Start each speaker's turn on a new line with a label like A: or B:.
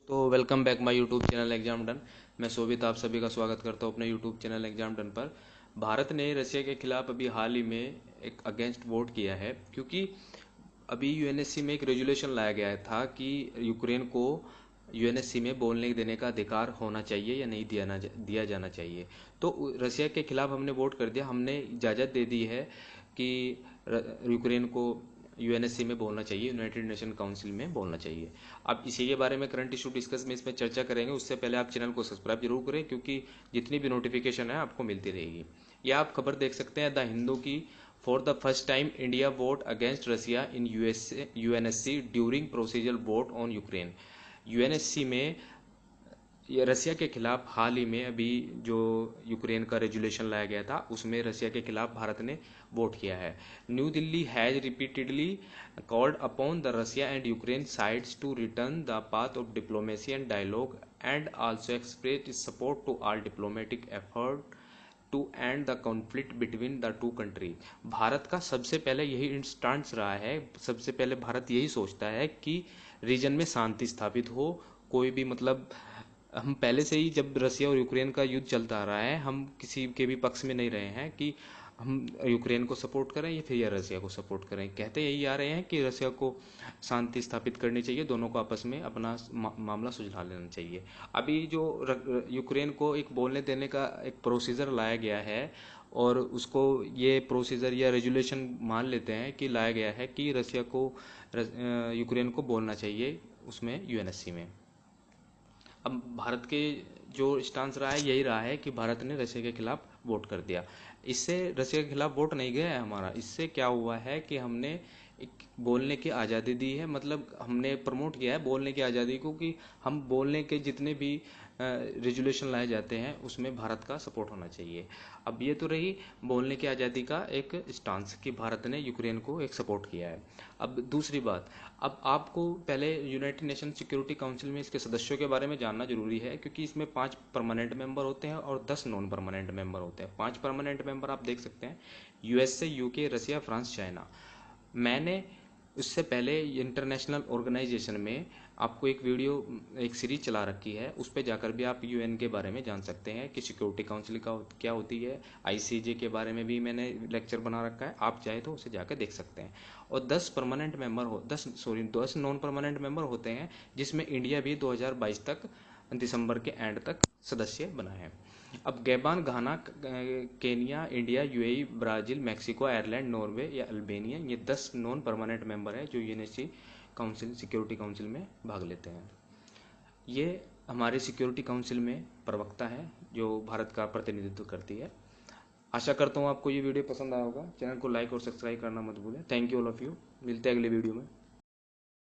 A: तो welcome back my YouTube channel exam done. मैं शोभित आप सभी का स्वागत करता हूँ अपने यूट्यूब चैनल एग्जाम डन पर। भारत ने रशिया के खिलाफ अभी हाल ही में एक अगेंस्ट वोट किया है, क्योंकि अभी यूएनएससी में एक रेजुलेशन लाया गया था कि यूक्रेन को यूएनएससी में बोलने देने का अधिकार होना चाहिए या नहीं दिया जाना चाहिए। तो रशिया के खिलाफ हमने वोट कर दिया, हमने इजाज़त दे दी है कि यूक्रेन को यूएनएससी में बोलना चाहिए, यूनाइटेड नेशन काउंसिल में बोलना चाहिए। अब इसी के बारे में करंट इशू डिस्कस में इसमें चर्चा करेंगे। उससे पहले आप चैनल को सब्सक्राइब जरूर करें, क्योंकि जितनी भी नोटिफिकेशन है आपको मिलती रहेगी। या आप खबर देख सकते हैं द हिंदू की, for the first time India vote against Russia in UNSC during procedure vote on Ukraine. UNSC में ये रसिया के खिलाफ हाल ही में अभी जो यूक्रेन का रेजुलेशन लाया गया था, उसमें रसिया के खिलाफ भारत ने वोट किया है। New Delhi has repeatedly called upon the Russia and Ukraine sides to return the path of diplomacy and dialogue and also express its support to all diplomatic effort to end the conflict between the two country. Bharat का सबसे पहले यही stance रहा है, सबसे पहले भारत यही सोचता है कि रीजन में शांति स्थापित हो। कोई भी मतलब हम पहले से ही, जब रसिया और यूक्रेन का युद्ध चलता आ रहा है, हम किसी के भी पक्ष में नहीं रहे हैं कि हम यूक्रेन को सपोर्ट करें या फिर या रसिया को सपोर्ट करें। कहते यही आ रहे हैं कि रसिया को शांति स्थापित करनी चाहिए, दोनों को आपस में अपना मामला सुलझा लेना चाहिए। अभी जो यूक्रेन को एक बोलने देने का एक प्रोसीजर लाया गया है, और उसको ये प्रोसीजर या रेजुलेशन मान लेते हैं कि लाया गया है कि रसिया को यूक्रेन को बोलना चाहिए उसमें, यूएनएससी में। अब भारत के जो स्टांस रहा है यही रहा है कि भारत ने रशिया के खिलाफ वोट कर दिया। इससे रशिया के खिलाफ वोट नहीं गया है हमारा, इससे क्या हुआ है कि हमने एक बोलने की आज़ादी दी है, मतलब हमने प्रमोट किया है बोलने की आज़ादी को, कि हम बोलने के जितने भी रेजुलेशन लाए जाते हैं उसमें भारत का सपोर्ट होना चाहिए। अब ये तो रही बोलने की आज़ादी का एक स्टांस कि भारत ने यूक्रेन को एक सपोर्ट किया है। अब दूसरी बात, अब आपको पहले यूनाइटेड नेशन सिक्योरिटी काउंसिल में इसके सदस्यों के बारे में जानना जरूरी है, क्योंकि इसमें 5 परमानेंट मेंबर होते हैं और 10 नॉन परमानेंट मेंबर होते हैं। 5 परमानेंट मेंबर आप देख सकते हैं, यूएसए, यूके, रसिया, फ्रांस, चाइना। मैंने उससे पहले इंटरनेशनल ऑर्गेनाइजेशन में आपको एक वीडियो, एक सीरीज चला रखी है, उस पर जाकर भी आप यूएन के बारे में जान सकते हैं कि सिक्योरिटी काउंसिल का क्या होती है। आईसीजे के बारे में भी मैंने लेक्चर बना रखा है, आप चाहे तो उसे जाकर देख सकते हैं। और 10 परमानेंट मेंबर हो 10 नॉन परमानेंट मेंबर होते हैं, जिसमें इंडिया भी 2022 तक, दिसंबर के एंड तक सदस्य बना है। अब Gabon, Ghana, Kenya, India, UAE, Brazil, Mexico, Ireland, Norway या अल्बानिया, ये 10 नॉन परमानेंट मेंबर हैं जो यूएनएससी काउंसिल, सिक्योरिटी काउंसिल में भाग लेते हैं। ये हमारे सिक्योरिटी काउंसिल में प्रवक्ता है जो भारत का प्रतिनिधित्व करती है। आशा करता हूँ आपको ये वीडियो पसंद आया होगा। चैनल को लाइक और सब्सक्राइब करना मत भूलें। Thank you all of you. मिलते हैं अगले वीडियो में।